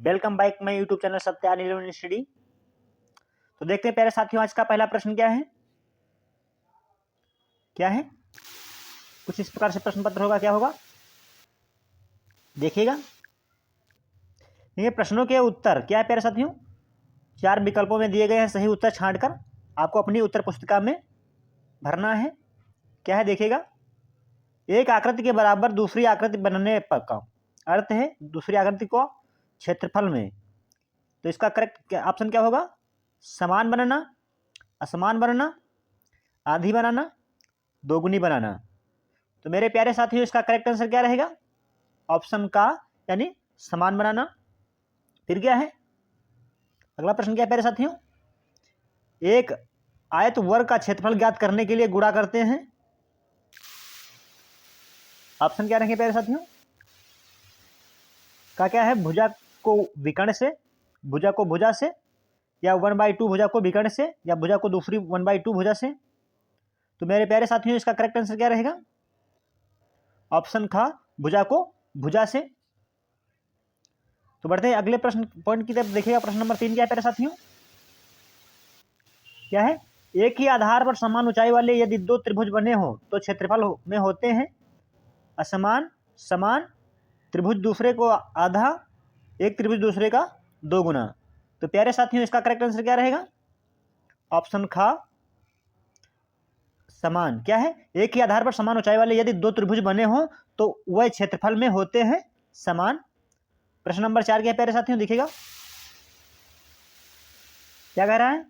Welcome back my YouTube channel Satya Anil study. तो देखते हैं प्यारे साथियों, आज का पहला प्रश्न क्या है। कुछ इस प्रकार से प्रश्न पत्र होगा। क्या होगा देखिएगा। ये प्रश्नों के उत्तर क्या है प्यारे साथियों, 4 विकल्पों में दिए गए हैं। सही उत्तर छांटकर आपको अपनी उत्तर पुस्तिका में भरना है। क्या है देखिएगा। एक आकृति के बराबर दूसरी आकृति बनने पर का अर्थ है दूसरी आकृति को क्षेत्रफल में। तो इसका करेक्ट ऑप्शन क्या होगा, समान बनाना, असमान बनाना, आधी बनाना, दोगुनी बनाना। तो मेरे प्यारे साथियों, इसका करेक्ट आंसर क्या रहेगा, ऑप्शन का यानी समान बनाना। फिर क्या है अगला प्रश्न, क्या है प्यारे साथियों, एक आयत वर्ग का क्षेत्रफल ज्ञात करने के लिए गुणा करते हैं। ऑप्शन क्या रहेंगे प्यारे साथियों, का क्या है, भुजा को विकर्ण से, भुजा को भुजा से, या 1/2 भुजा को विकर्ण से, या भुजा को दूसरी 1/2 भुजा से। तो मेरे प्यारे साथियों, इसका करेक्ट आंसर क्या रहेगा, ऑप्शन खा भुजा को भुजा से। तो बढ़ते हैं अगले प्रश्न पॉइंट की तरफ। देखिएगा प्रश्न नंबर 3 क्या है प्यारे साथियों, क्या है, एक ही आधार पर समान ऊंचाई वाले यदि 2 त्रिभुज बने हो तो क्षेत्रफल में होते हैं असमान, समान, त्रिभुज दूसरे को आधा, एक त्रिभुज दूसरे का 2 गुना। तो प्यारे साथियों, इसका करेक्ट आंसर क्या रहेगा, ऑप्शन खा समान। क्या है, एक ही आधार पर समान ऊंचाई वाले यदि 2 त्रिभुज बने हो तो वह क्षेत्रफल में होते हैं समान। प्रश्न नंबर 4 क्या है प्यारे साथियों, देखिएगा क्या कह रहा है,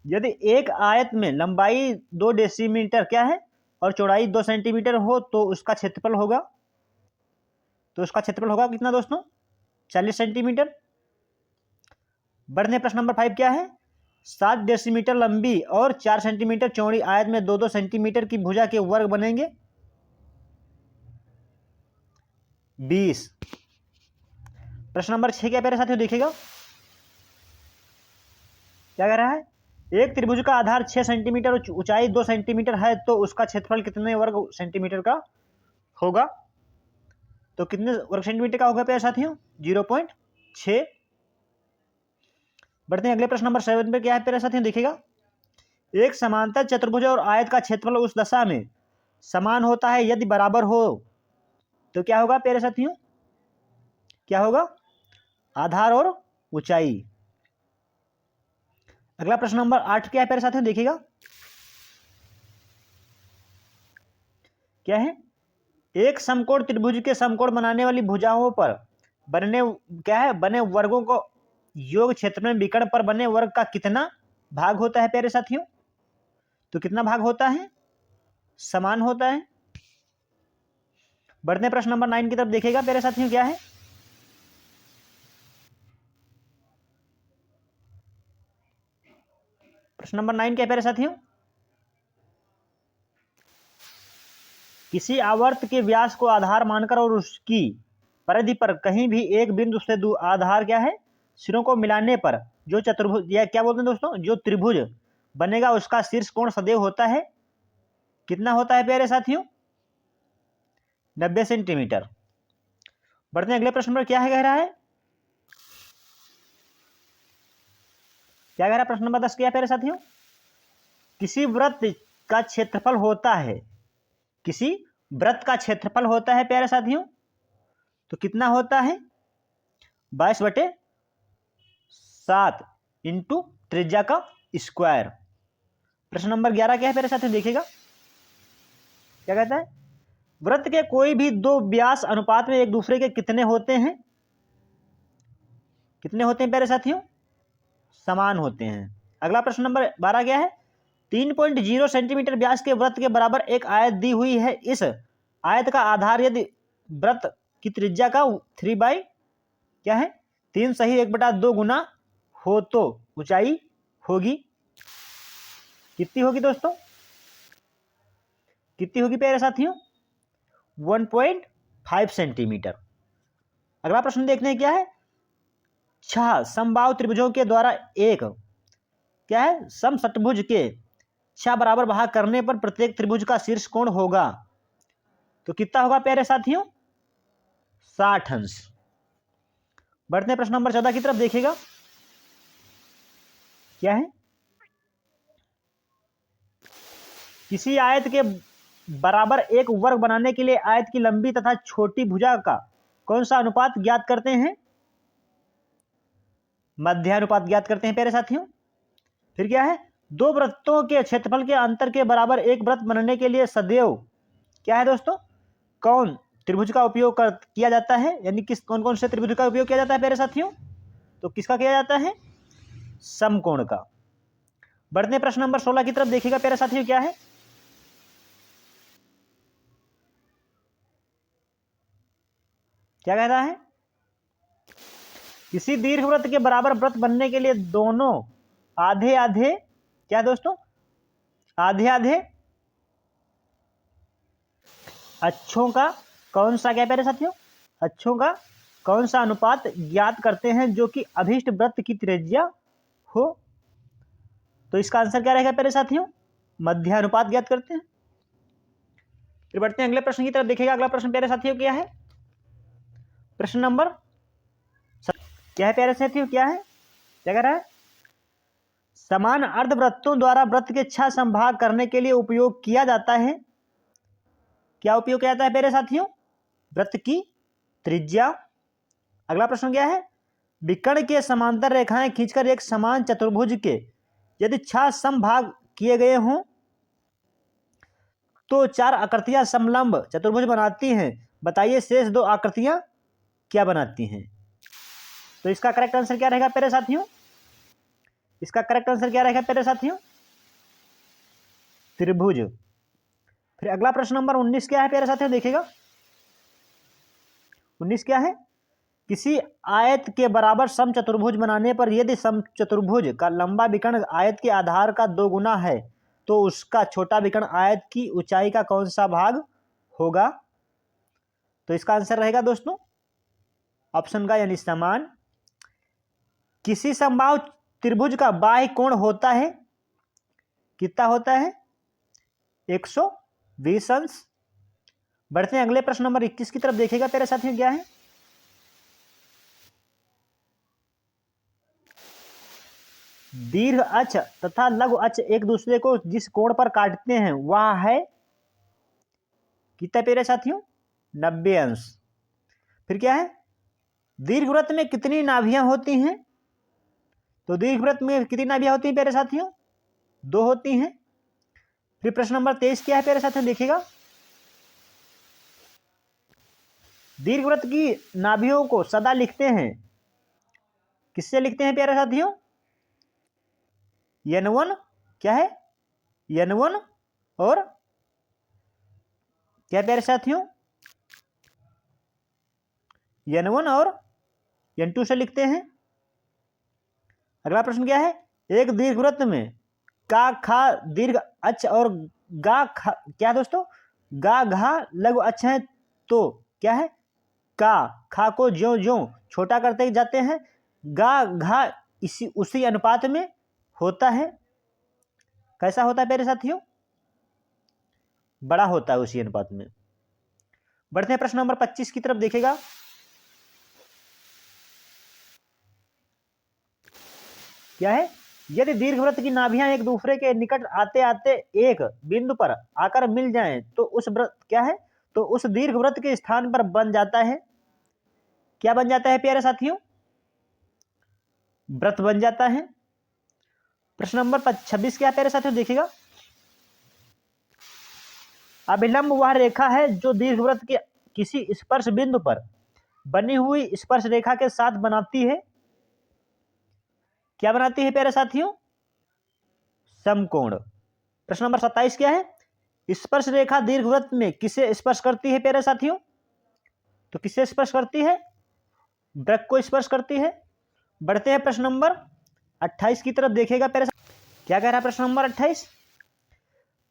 यदि एक आयत में लंबाई 2 डेसीमीटर क्या है और चौड़ाई 2 सेंटीमीटर हो तो उसका क्षेत्रफल होगा। तो उसका क्षेत्रफल होगा कितना दोस्तों, 40 सेंटीमीटर। बढ़ने प्रश्न नंबर 5 क्या है, 7 डेसीमीटर लंबी और 4 सेंटीमीटर चौड़ी आयत में 2-2 सेंटीमीटर की भुजा के वर्ग बनेंगे 20। प्रश्न नंबर 6 क्या प्यारे साथियों, देखिएगा क्या कह रहा है, एक त्रिभुज का आधार 6 सेंटीमीटर और ऊंचाई 2 सेंटीमीटर है तो उसका क्षेत्रफल कितने वर्ग सेंटीमीटर का होगा। तो कितने वर्ग सेंटीमीटर का होगा प्यारे साथियों, 0.6। बढ़ते हैं अगले प्रश्न नंबर 7 पे। क्या है प्यारे साथियों, देखिएगा एक समांतर चतुर्भुज और आयत का क्षेत्रफल उस दशा में समान होता है यदि बराबर हो। तो क्या होगा प्यारे साथियों, क्या होगा, आधार और ऊंचाई। अगला प्रश्न नंबर 8 क्या है प्यारे साथियों, देखिएगा क्या है, एक समकोण त्रिभुज के समकोण बनाने वाली भुजाओं पर बने क्या है बने वर्गों को योग क्षेत्र में विकर्ण पर बने वर्ग का कितना भाग होता है प्यारे साथियों। तो कितना भाग होता है, समान होता है। बढ़ते प्रश्न नंबर 9 की तरफ। देखिएगा प्यारे साथियों क्या है, प्रश्न नंबर 9 क्या है प्यारे साथियों, किसी आवर्त के व्यास को आधार मानकर और उसकी परिधि पर कहीं भी एक बिंदु से आधार क्या है सिरों को मिलाने पर जो चतुर्भुज या क्या बोलते हैं दोस्तों, जो त्रिभुज बनेगा उसका शीर्ष कोण सदैव होता है कितना होता है प्यारे साथियों, 90 सेंटीमीटर। बढ़ते हैं अगले प्रश्न पर। क्या है कह रहा है, क्या कह रहा है प्रश्न नंबर 10 क्या है प्यारे साथियों, किसी वृत्त का क्षेत्रफल होता है, किसी वृत्त का क्षेत्रफल होता है प्यारे साथियों, तो कितना होता है, 22/7 इंटू त्रिज्या का स्क्वायर। प्रश्न नंबर 11 क्या है प्यारे साथियों, देखिएगा क्या कहता है, वृत्त के कोई भी 2 व्यास अनुपात में एक दूसरे के कितने होते हैं, कितने होते हैं प्यारे साथियों, समान होते हैं। अगला प्रश्न नंबर 12 क्या है, 3.0 सेंटीमीटर व्यास के वृत्त के बराबर एक आयत दी हुई है। इस आयत का आधार यदि वृत्त की त्रिज्या का 3 सही 1/2 गुना हो तो ऊंचाई होगी कितनी होगी दोस्तों, कितनी होगी प्यारे साथियों, 1.5 सेंटीमीटर। अगला प्रश्न देखते हैं क्या है, 6 समबाहु त्रिभुजों के द्वारा एक क्या है समषट्भुज के 6 बराबर भाग करने पर प्रत्येक त्रिभुज का शीर्ष कोण होगा। तो कितना होगा प्यारे साथियों, 60 अंश। बढ़ते हैं प्रश्न नंबर 14 की तरफ, देखिएगा क्या है। किसी आयत के बराबर एक वर्ग बनाने के लिए आयत की लंबी तथा छोटी भुजा का कौन सा अनुपात ज्ञात करते हैं? मध्यानुपात ज्ञात करते हैं प्यारे साथियों। फिर क्या है, दो वृत्तों के क्षेत्रफल के अंतर के बराबर एक वृत्त बनने के लिए सदैव क्या है दोस्तों, कौन त्रिभुज का उपयोग किया जाता है, यानी किस कौन कौन से त्रिभुज का उपयोग किया जाता है प्यारे साथियों? तो किसका किया जाता है? समकोण का। बढ़ते हैं प्रश्न नंबर 16 की तरफ, देखिएगा प्यारे साथियों क्या है। क्या कहता है, किसी दीर्घवृत्त के बराबर वृत्त बनने के लिए दोनों आधे आधे क्या दोस्तों, आधे आधे अक्षों का कौन सा, क्या प्यारे साथियों, अक्षों का कौन सा अनुपात ज्ञात करते हैं जो कि अभीष्ट वृत्त की त्रिज्या हो? तो इसका आंसर क्या रहेगा प्यारे साथियों? मध्यानुपात ज्ञात करते हैं। फिर बढ़ते हैं अगले प्रश्न की तरफ, देखिएगा अगला प्रश्न प्यारे साथियों क्या है। प्रश्न नंबर क्या है प्यारे साथियों, क्या है, क्या कह रहा है, समान अर्धवृत्तों द्वारा वृत्त के 6 संभाग करने के लिए उपयोग किया जाता है। क्या उपयोग किया जाता है प्यारे साथियों? वृत्त की त्रिज्या। अगला प्रश्न क्या है, विकर्ण के समांतर रेखाएं खींचकर एक समान चतुर्भुज के यदि 6 समभाग किए गए हों तो 4 आकृतियां समलंब चतुर्भुज बनाती हैं। बताइए शेष 2 आकृतियां क्या बनाती हैं? तो इसका करेक्ट आंसर क्या रहेगा प्यारे साथियों? इसका करेक्ट आंसर क्या रहेगा प्यारे साथियों? त्रिभुज। फिर अगला प्रश्न नंबर 19 क्या है प्यारे साथियों, देखिएगा 19 क्या है, किसी आयत के बराबर समचतुर्भुज बनाने पर यदि समचतुर्भुज का लंबा विकर्ण आयत के आधार का 2 गुना है तो उसका छोटा विकर्ण आयत की ऊंचाई का कौन सा भाग होगा? तो इसका आंसर रहेगा दोस्तों ऑप्शन का, यानी समान। किसी समबाहु त्रिभुज का बाह्य कोण होता है, कितना होता है? 120 अंश। बढ़ते हैं अगले प्रश्न नंबर 21 की तरफ, देखिएगा प्यारे साथियों क्या है। दीर्घ अक्ष तथा लघु अक्ष एक दूसरे को जिस कोण पर काटते हैं वह है कितना प्यारे साथियों? 90 अंश। फिर क्या है, दीर्घवृत्त में कितनी नाभियां होती हैं? तो दीर्घवृत्त में कितनी नाभियां होती हैं प्यारे साथियों? 2 होती हैं। फिर प्रश्न नंबर 23 क्या है प्यारे साथियों, देखिएगा दीर्घवृत्त की नाभियों को सदा लिखते हैं, किससे लिखते हैं प्यारे साथियों? N1 क्या है, N1 और क्या प्यारे साथियों? N1 और N2 से लिखते हैं। अगला प्रश्न क्या है, एक दीर्घवृत्त में का खा दीर्घ अक्ष और गा खा क्या है दोस्तों, गा घा लघु अक्ष है, तो क्या है, का खा को ज्यों ज्यों छोटा करते जाते हैं गा घा इसी उसी अनुपात में होता है। कैसा होता है प्यारे साथियों? बड़ा होता है उसी अनुपात में। बढ़ते हैं प्रश्न नंबर 25 की तरफ, देखिएगा क्या है, यदि दीर्घवृत्त की नाभियां एक दूसरे के निकट आते आते एक बिंदु पर आकर मिल जाएं तो उस वृत्त क्या है, तो उस दीर्घवृत्त के स्थान पर बन जाता है, क्या बन जाता है प्यारे साथियों? वृत्त बन जाता है। प्रश्न नंबर 26 क्या है प्यारे साथियों, देखिएगा अभिलंब वह रेखा है जो दीर्घवृत्त के किसी स्पर्श बिंदु पर बनी हुई स्पर्श रेखा के साथ बनाती है, क्या बनाती है प्यारे साथियों? समकोण। प्रश्न नंबर 27 क्या है, स्पर्श रेखा दीर्घवृत्त में किसे स्पर्श करती है प्यारे साथियों? तो किसे स्पर्श करती है? वृत्त को स्पर्श करती है। बढ़ते हैं प्रश्न नंबर 28 की तरफ, देखिएगा प्यारे साथियों क्या कह रहा है प्रश्न नंबर 28,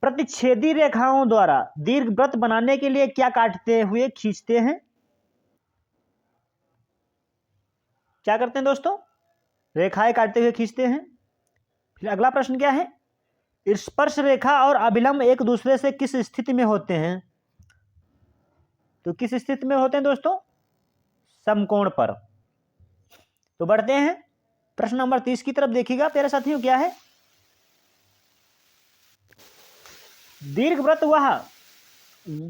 प्रतिच्छेदी रेखाओं द्वारा दीर्घवृत्त बनाने के लिए क्या काटते हुए खींचते हैं? क्या करते हैं दोस्तों? रेखाएं काटते हुए खींचते हैं। फिर अगला प्रश्न क्या है, स्पर्श रेखा और अभिलंब एक दूसरे से किस स्थिति में होते हैं? तो किस स्थिति में होते हैं दोस्तों? समकोण पर। तो बढ़ते हैं प्रश्न नंबर 30 की तरफ। देखिएगा प्यारे साथियों, क्या है? दीर्घवृत्त वह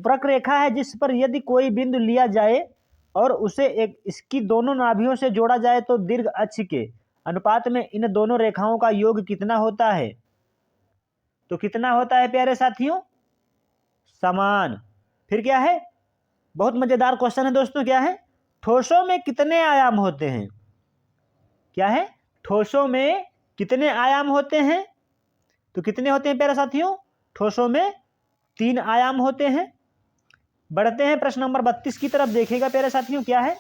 वक्ररेखा है जिस पर यदि कोई बिंदु लिया जाए और उसे इसकी दोनों नाभियों से जोड़ा जाए तो दीर्घ अक्ष के अनुपात में इन दोनों रेखाओं का योग कितना होता है? तो कितना होता है प्यारे साथियों? समान। फिर क्या है? बहुत मजेदार क्वेश्चन है दोस्तों। क्या है? ठोसों में कितने आयाम होते हैं? क्या है? ठोसों में कितने आयाम होते हैं? तो कितने होते हैं प्यारे साथियों? ठोसों में 3 आयाम होते हैं। बढ़ते हैं प्रश्न नंबर 32 की तरफ। देखिएगा प्यारे साथियों, क्या है?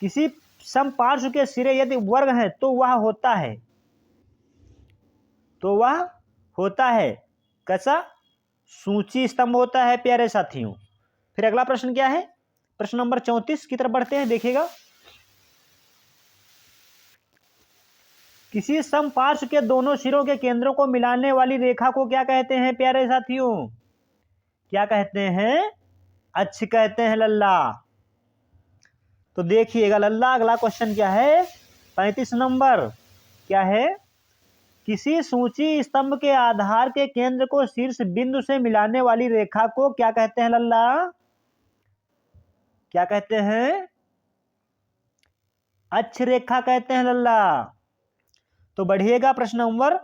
किसी समपार्श्व के सिरे यदि वर्ग हैं तो वह होता है कैसा? सूची स्तंभ होता है प्यारे साथियों। फिर अगला प्रश्न क्या है? प्रश्न नंबर 34 की तरफ बढ़ते हैं। देखिएगा, किसी समपार्श्व के दोनों सिरों के केंद्रों को मिलाने वाली रेखा को क्या कहते हैं प्यारे साथियों? क्या कहते हैं? अक्ष कहते हैं लल्ला। तो देखिएगा लल्ला, अगला क्वेश्चन क्या है? 35 नंबर। क्या है? किसी सूची स्तंभ के आधार के केंद्र को शीर्ष बिंदु से मिलाने वाली रेखा को क्या कहते हैं लल्ला? क्या कहते हैं? अक्ष रेखा कहते हैं लल्ला। तो बढ़िएगा प्रश्न नंबर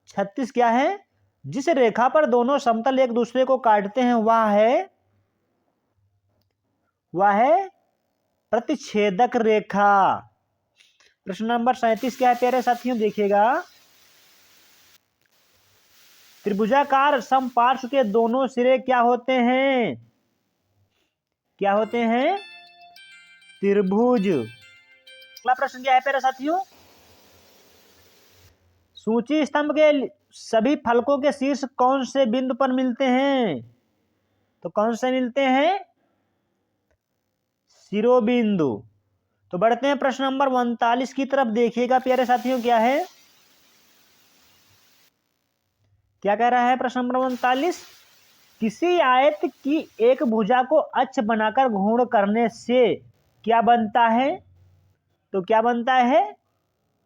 36। क्या है? जिस रेखा पर दोनों समतल एक दूसरे को काटते हैं वह है प्रतिच्छेदक रेखा। प्रश्न नंबर 37 क्या है प्यारे साथियों? देखिएगा, त्रिभुजाकार समपार्श्व के दोनों सिरे क्या होते हैं? क्या होते हैं? त्रिभुज। अगला प्रश्न क्या है प्यारे साथियों? सूची स्तंभ के सभी फलकों के शीर्ष कौन से बिंदु पर मिलते हैं? तो कौन से मिलते हैं? शिरोबिंदु। तो बढ़ते हैं प्रश्न नंबर 39 की तरफ। देखिएगा प्यारे साथियों, क्या है? क्या कह रहा है प्रश्न नंबर 39? किसी आयत की एक भुजा को अक्ष बनाकर घूर्ण करने से क्या बनता है? तो क्या बनता है?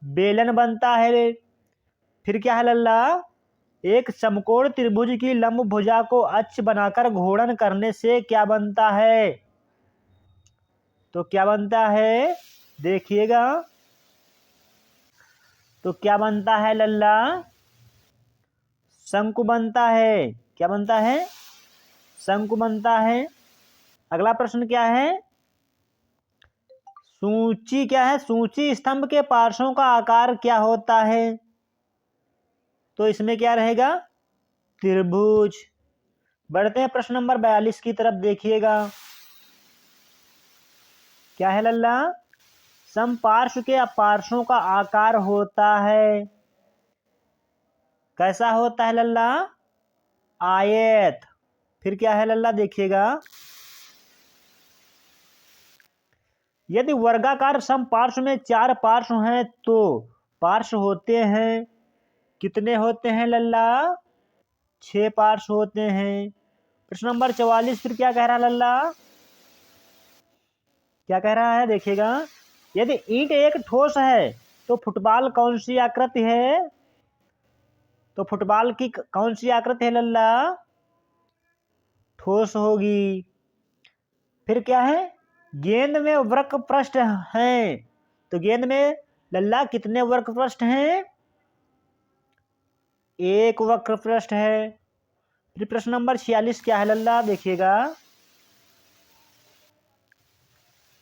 बेलन बनता है। फिर क्या है लल्ला? एक समकोण त्रिभुज की लंब भुजा को अक्ष बनाकर घूर्णन करने से क्या बनता है? तो क्या बनता है? देखिएगा, तो क्या बनता है लल्ला? शंकु बनता है। क्या बनता है? शंकु बनता है। अगला प्रश्न क्या है? सूची क्या है? सूची स्तंभ के पार्श्वों का आकार क्या होता है? तो इसमें क्या रहेगा? त्रिभुज। बढ़ते हैं प्रश्न नंबर 42 की तरफ। देखिएगा, क्या है लल्ला? समपार्श्व के पार्श्वों का आकार होता है कैसा होता है लल्ला? आयत। फिर क्या है लल्ला? देखिएगा, यदि वर्गाकार समपार्श्व में 4 पार्श्व हैं तो पार्श्व होते हैं कितने होते हैं लल्ला? 6 पार्श्व होते हैं। प्रश्न नंबर 44 फिर क्या कह रहा है लल्ला? क्या कह रहा है? देखिएगा, यदि ईंट एक ठोस है तो फुटबॉल कौन सी आकृति है? तो फुटबॉल की कौन सी आकृति है लल्ला? ठोस होगी। फिर क्या है? गेंद में वक्र पृष्ठ हैं तो गेंद में लल्ला कितने वक्र पृष्ठ हैं? 1 वक्र पृष्ठ है। फिर प्रश्न नंबर 46 क्या है लल्ला? देखिएगा,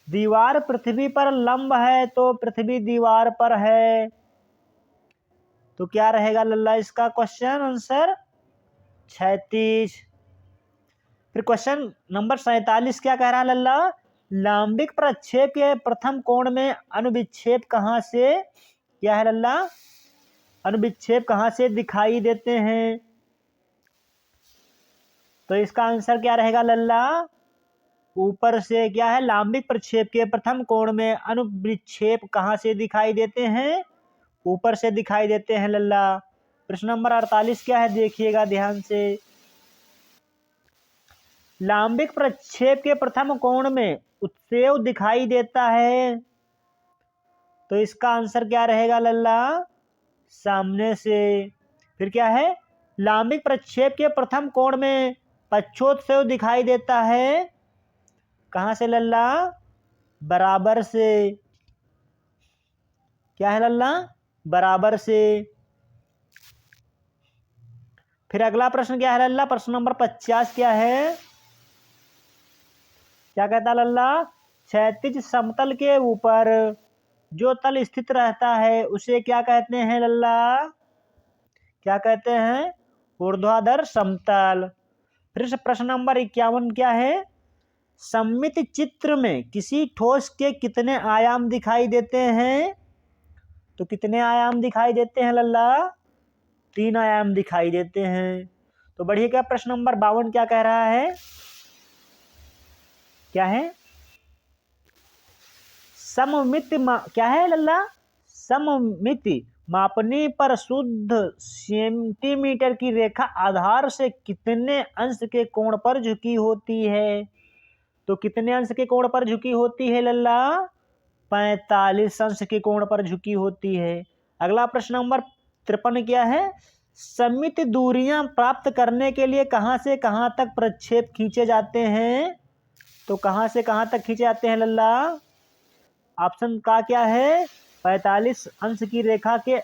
दीवार पृथ्वी पर लंब है तो पृथ्वी दीवार पर है तो क्या रहेगा लल्ला इसका क्वेश्चन आंसर? क्षैतिज। फिर क्वेश्चन नंबर 47 क्या कह रहा है लल्ला? लांबिक प्रक्षेप के प्रथम कोण में अनुविक्षेप कहां से क्या है लल्ला? अनुविक्षेप कहां से दिखाई देते हैं? तो इसका आंसर क्या रहेगा लल्ला? ऊपर से। क्या है? लांबिक प्रक्षेप के प्रथम कोण में अनुविक्षेप कहां से दिखाई देते हैं? ऊपर से दिखाई देते हैं लल्ला। प्रश्न नंबर 48 क्या है? देखिएगा ध्यान से, लांबिक प्रक्षेप के प्रथम कोण में उत्सेव दिखाई देता है, तो इसका आंसर क्या रहेगा लल्ला? सामने से। फिर क्या है? लांबिक प्रक्षेप के प्रथम कोण में पक्षोत्सेव दिखाई देता है, कहां से लल्ला? बराबर से। क्या है लल्ला? बराबर से। फिर अगला प्रश्न क्या है लल्ला? प्रश्न नंबर 50 क्या है? क्या कहता है लल्ला? क्षैतिज समतल के ऊपर जो तल स्थित रहता है उसे क्या कहते हैं लल्ला? क्या कहते हैं? ऊर्ध्वाधर समतल। फिर प्रश्न नंबर 51 क्या है? सममित चित्र में किसी ठोस के कितने आयाम दिखाई देते हैं? तो कितने आयाम दिखाई देते हैं लल्ला? 3 आयाम दिखाई देते हैं। तो बढ़िए, क्या प्रश्न नंबर 52 क्या कह रहा है? क्या है? सममिति क्या है लल्ला? सममिति मापने पर शुद्ध सेंटीमीटर की रेखा आधार से कितने अंश के कोण पर झुकी होती है? तो कितने अंश के कोण पर झुकी होती है लल्ला? 45 अंश के कोण पर झुकी होती है। अगला प्रश्न नंबर 53 क्या है? सममित दूरियां प्राप्त करने के लिए कहां से कहां तक प्रक्षेप खींचे जाते हैं? तो कहां से कहां तक खींचे जाते हैं लल्ला? ऑप्शन का क्या है? 45 अंश की रेखा के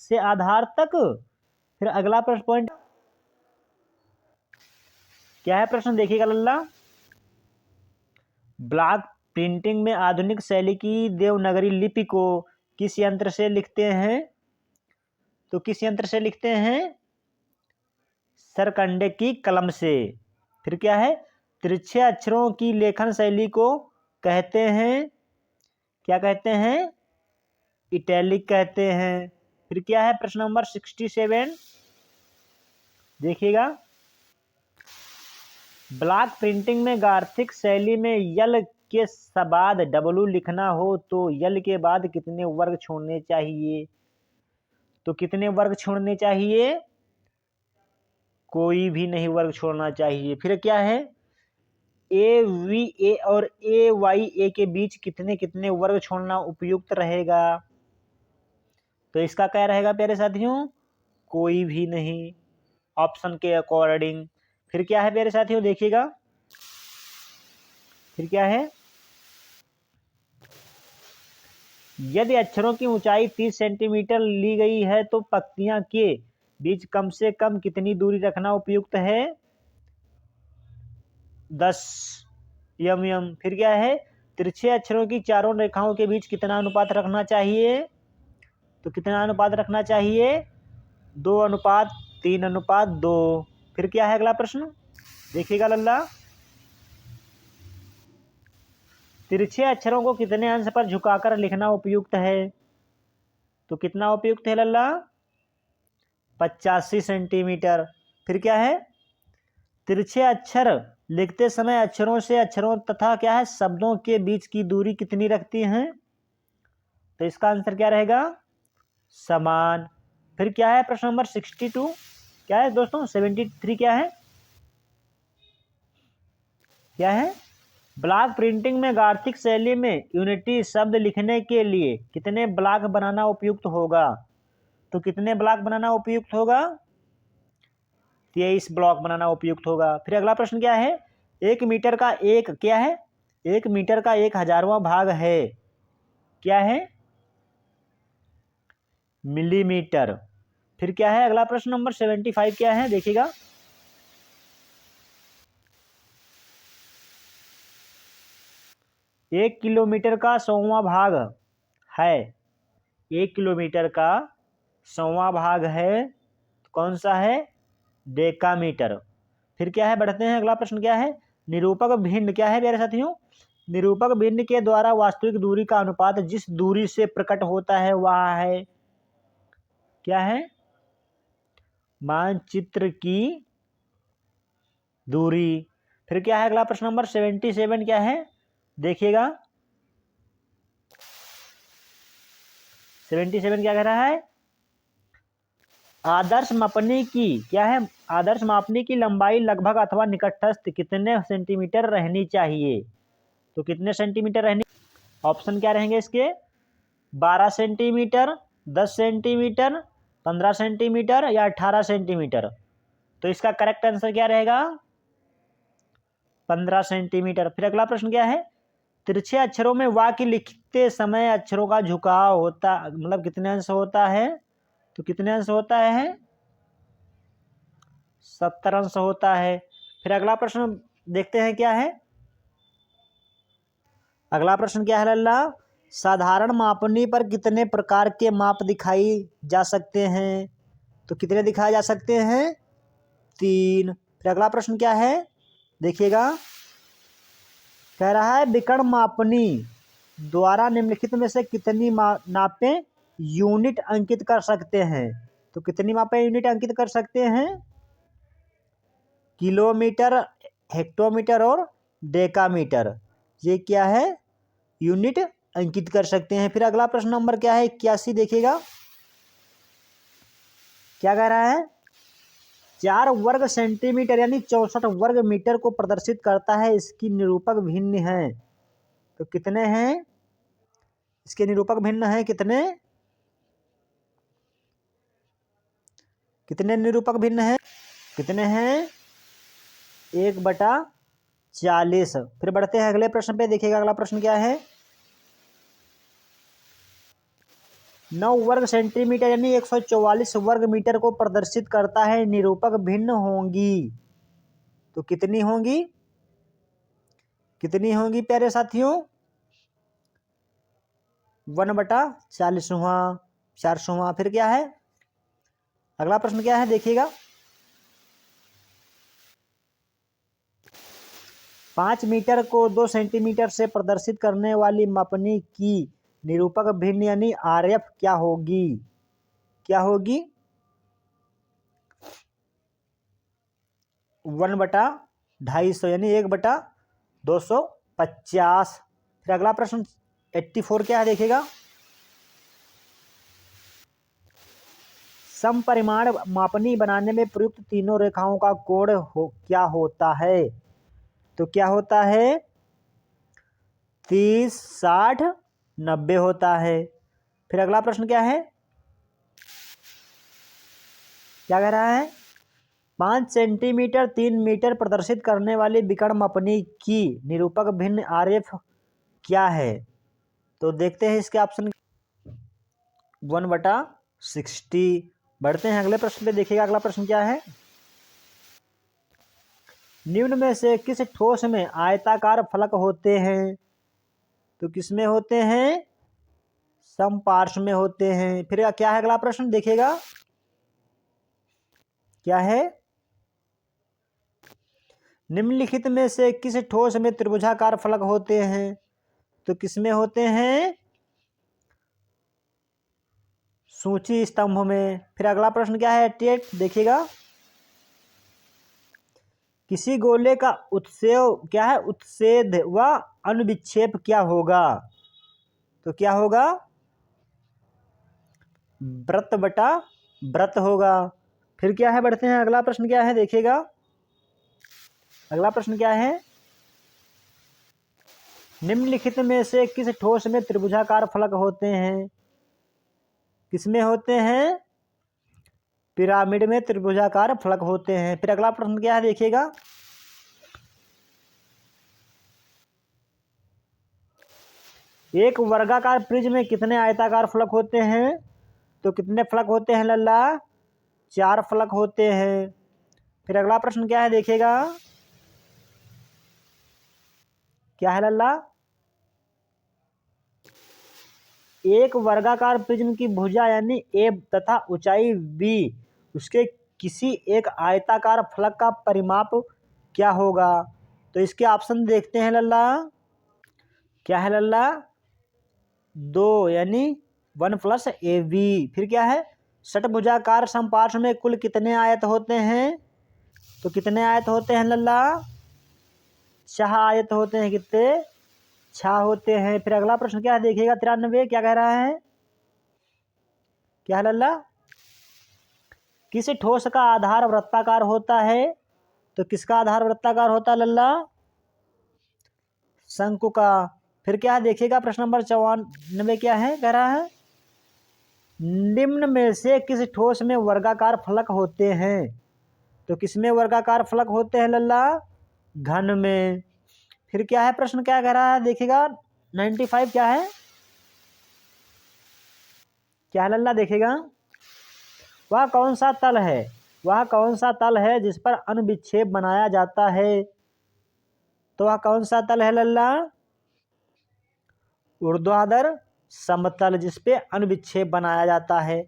से आधार तक। फिर अगला प्रश्न पॉइंट क्या है? प्रश्न देखिएगा लल्ला। ब्लॉक प्रिंटिंग में आधुनिक शैली की देवनागरी लिपि को किस यंत्र से लिखते हैं? तो किस यंत्र से लिखते हैं? सरकंडे की कलम से। फिर क्या है? तिरछे अक्षरों की लेखन शैली को कहते हैं, क्या कहते हैं? इटैलिक कहते हैं। फिर क्या है? प्रश्न नंबर 67 देखिएगा। ब्लॉक प्रिंटिंग में गार्थिक शैली में यल के बाद डब्लू लिखना हो तो यल के बाद कितने वर्ग छोड़ने चाहिए? तो कितने वर्ग छोड़ने चाहिए? कोई भी नहीं वर्ग छोड़ना चाहिए। फिर क्या है? ए वी ए और ए वाई ए के बीच कितने कितने वर्ग छोड़ना उपयुक्त रहेगा? तो इसका क्या रहेगा प्यारे साथियों? कोई भी नहीं, ऑप्शन के अकॉर्डिंग। फिर क्या है प्यारे साथियों? देखिएगा। फिर क्या है? यदि अक्षरों की ऊंचाई 30 सेंटीमीटर ली गई है तो पंक्तियां के बीच कम से कम कितनी दूरी रखना उपयुक्त है? 10 mm। फिर क्या है? तिरछे अक्षरों की चारों रेखाओं के बीच कितना अनुपात रखना चाहिए? तो कितना अनुपात रखना चाहिए? 2:3:2। फिर क्या है अगला प्रश्न? देखिएगा लल्ला। तिरछे अक्षरों को कितने अंश पर झुकाकर लिखना उपयुक्त है? तो कितना उपयुक्त है लल्ला? 85 सेंटीमीटर। फिर क्या है? तिरछे अक्षर लिखते समय अक्षरों से अक्षरों तथा क्या है शब्दों के बीच की दूरी कितनी रखती हैं? तो इसका आंसर क्या रहेगा? समान। फिर क्या है? प्रश्न नंबर 62 क्या है दोस्तों? 73 क्या है? क्या है? ब्लॉक प्रिंटिंग में गार्थिक शैली में यूनिटी शब्द लिखने के लिए कितने ब्लॉक बनाना उपयुक्त होगा? तो कितने ब्लॉक बनाना उपयुक्त होगा? 23 ब्लॉक बनाना उपयुक्त होगा। फिर अगला प्रश्न क्या है? 1 मीटर का एक क्या है? 1 मीटर का 1/1000वां भाग है, क्या है? मिलीमीटर। फिर क्या है? अगला प्रश्न नंबर 75 क्या है? देखिएगा। एक किलोमीटर का 100वां भाग है। 1 किलोमीटर का 100वां भाग है, कौन सा है? डेकामीटर। फिर क्या है? बढ़ते हैं। अगला प्रश्न क्या है? निरूपक भिन्न क्या है प्यारे साथियों? निरूपक भिन्न के द्वारा वास्तविक दूरी का अनुपात जिस दूरी से प्रकट होता है वह है, क्या है? मानचित्र की दूरी। फिर क्या है? अगला प्रश्न नंबर 77 क्या है? देखिएगा। 77 क्या कह रहा है? आदर्श मापनी की क्या है, आदर्श मापनी की लंबाई लगभग अथवा निकटस्थ कितने सेंटीमीटर रहनी चाहिए? तो कितने सेंटीमीटर रहनी, ऑप्शन क्या रहेंगे इसके, 12 सेंटीमीटर, 10 सेंटीमीटर, 15 सेंटीमीटर या 18 सेंटीमीटर। तो इसका करेक्ट आंसर क्या रहेगा, 15 सेंटीमीटर। फिर अगला प्रश्न क्या है, तिरछे अक्षरों में वाक्य लिखते समय अक्षरों का झुकाव होता मतलब कितने अंश होता है? तो कितने अंश होता है, 70 अंश होता है। फिर अगला प्रश्न देखते हैं क्या है, अगला प्रश्न क्या है लल्ला, साधारण मापनी पर कितने प्रकार के माप दिखाई जा सकते हैं? तो कितने दिखाए जा सकते हैं, 3। फिर अगला प्रश्न क्या है, देखिएगा, कह रहा है विकर्ण मापनी द्वारा निम्नलिखित में से कितनी नापें यूनिट अंकित कर सकते हैं? तो कितनी मापें यूनिट अंकित कर सकते हैं, किलोमीटर, हेक्टोमीटर और डेकामीटर, ये क्या है, यूनिट अंकित कर सकते हैं। फिर अगला प्रश्न नंबर क्या है, 81, देखिएगा क्या कह रहा है, 4 वर्ग सेंटीमीटर यानी 64 वर्ग मीटर को प्रदर्शित करता है, इसकी निरूपक भिन्न है। तो कितने हैं इसके निरूपक भिन्न है, कितने कितने निरूपक भिन्न है, कितने हैं, 1/40। फिर बढ़ते हैं अगले प्रश्न पे, देखिएगा अगला प्रश्न क्या है, 9 वर्ग सेंटीमीटर यानी 144 वर्ग मीटर को प्रदर्शित करता है, निरूपक भिन्न होंगी। तो कितनी होंगी, कितनी होंगी प्यारे साथियों, 1/40वां, 400वां। फिर क्या है, अगला प्रश्न क्या है, देखिएगा, 5 मीटर को 2 सेंटीमीटर से प्रदर्शित करने वाली मापनी की निरूपक भिन्न यानी आरएफ क्या होगी, क्या होगी, 1/250 यानी 1/250। फिर अगला प्रश्न 84 क्या है, देखिएगा, समपरिमाण मापनी बनाने में प्रयुक्त तीनों रेखाओं का कोण क्या होता है? तो क्या होता है, 30, 60, 90 होता है। फिर अगला प्रश्न क्या है, क्या कह रहा है, 5 सेंटीमीटर 3 मीटर प्रदर्शित करने वाली विकर्ण मापनी की निरूपक भिन्न आरएफ क्या है? तो देखते हैं इसके ऑप्शन, 1/60। बढ़ते हैं अगले प्रश्न पे, देखिएगा अगला प्रश्न क्या है, निम्न में से किस ठोस में आयताकार फलक होते हैं? तो किस में होते हैं, समपार्श्व में होते हैं। फिर क्या है अगला प्रश्न, देखिएगा क्या है, निम्नलिखित में से किस ठोस में त्रिभुजाकार फलक होते हैं? तो किस में होते हैं, सूची स्तंभ में। फिर अगला प्रश्न क्या है, 88, देखिएगा, किसी गोले का उत्सेव क्या है, उत्सेद व अनुविक्षेप क्या होगा? तो क्या होगा, वृत्त बटा वृत्त होगा। फिर क्या है, बढ़ते हैं अगला प्रश्न क्या है, देखिएगा अगला प्रश्न क्या है, निम्नलिखित में से किस ठोस में त्रिभुजाकार फलक होते हैं? किसमें होते हैं, पिरामिड में त्रिभुजाकार फलक होते हैं। फिर अगला प्रश्न क्या है, देखिएगा, एक वर्गाकार प्रिज्म में कितने आयताकार फलक होते हैं? तो कितने फलक होते हैं लल्ला, 4 फलक होते हैं। फिर अगला प्रश्न क्या है, देखिएगा क्या है लल्ला, एक वर्गाकार प्रिज्म की भुजा यानी ए तथा ऊंचाई बी, उसके किसी एक आयताकार फलक का परिमाप क्या होगा? तो इसके ऑप्शन देखते हैं लल्ला, क्या है लल्ला, 2 यानी 1+AB। फिर क्या है, षटभुजाकार समपार्श्व में कुल कितने आयत होते हैं? तो कितने आयत होते हैं लल्ला, 6 आयत होते हैं। कितने, 6 होते हैं। फिर अगला प्रश्न क्या है, देखिएगा 93, क्या कह रहा है, क्या है लल्ला, किस ठोस का आधार वृत्ताकार होता है? तो किसका आधार वृत्ताकार होता है लल्ला? शंकु का। फिर क्या है देखिएगा, प्रश्न नंबर 94 क्या है, कह रहा है निम्न में से किस ठोस में वर्गाकार फलक होते हैं? तो किसमें वर्गाकार फलक होते हैं लल्ला? घन में। फिर क्या है, प्रश्न क्या कह रहा है देखिएगा, 95 क्या है, क्या है लल्ला देखिएगा, वह कौन सा तल है, वह कौन सा तल है जिस पर अनुविच्छेद बनाया जाता है? तो वह कौन सा तल है लल्ला? ऊर्ध्वाधर समतल, जिस पे अनुविच्छेद बनाया जाता है।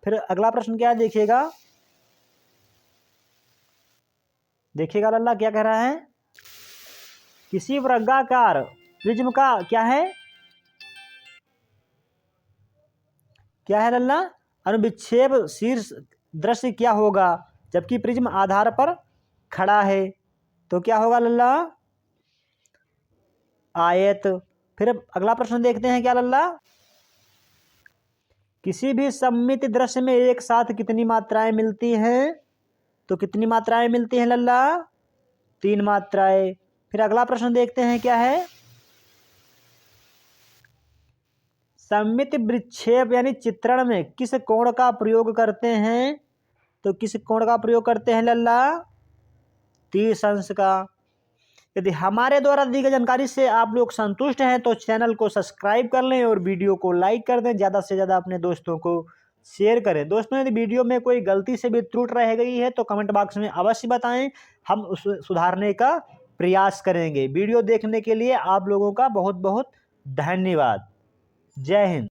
फिर अगला प्रश्न क्या देखिएगा, देखिएगा लल्ला क्या कह रहा है, किसी वर्गाकार प्रिज्म का क्या है, क्या है लल्ला, अनुविच्छेद शीर्ष दृश्य क्या होगा जबकि प्रिज्म आधार पर खड़ा है? तो क्या होगा लल्ला? आयत। फिर अगला प्रश्न देखते हैं क्या लल्ला, किसी भी सममित दृश्य में एक साथ कितनी मात्राएं मिलती हैं? तो कितनी मात्राएं मिलती हैं लल्ला? 3 मात्राएं। फिर अगला प्रश्न देखते हैं क्या है, सममित विक्षेप यानी चित्रण में किस कोण का प्रयोग करते हैं? तो किस कोण का प्रयोग करते हैं लल्ला? 30 अंश का। यदि हमारे द्वारा दी गई जानकारी से आप लोग संतुष्ट हैं तो चैनल को सब्सक्राइब कर लें और वीडियो को लाइक कर दें, ज़्यादा से ज़्यादा अपने दोस्तों को शेयर करें। दोस्तों यदि वीडियो में कोई गलती से भी त्रुटि रह गई है तो कमेंट बॉक्स में अवश्य बताएं, हम उस सुधारने का प्रयास करेंगे। वीडियो देखने के लिए आप लोगों का बहुत बहुत धन्यवाद। जय हिंद।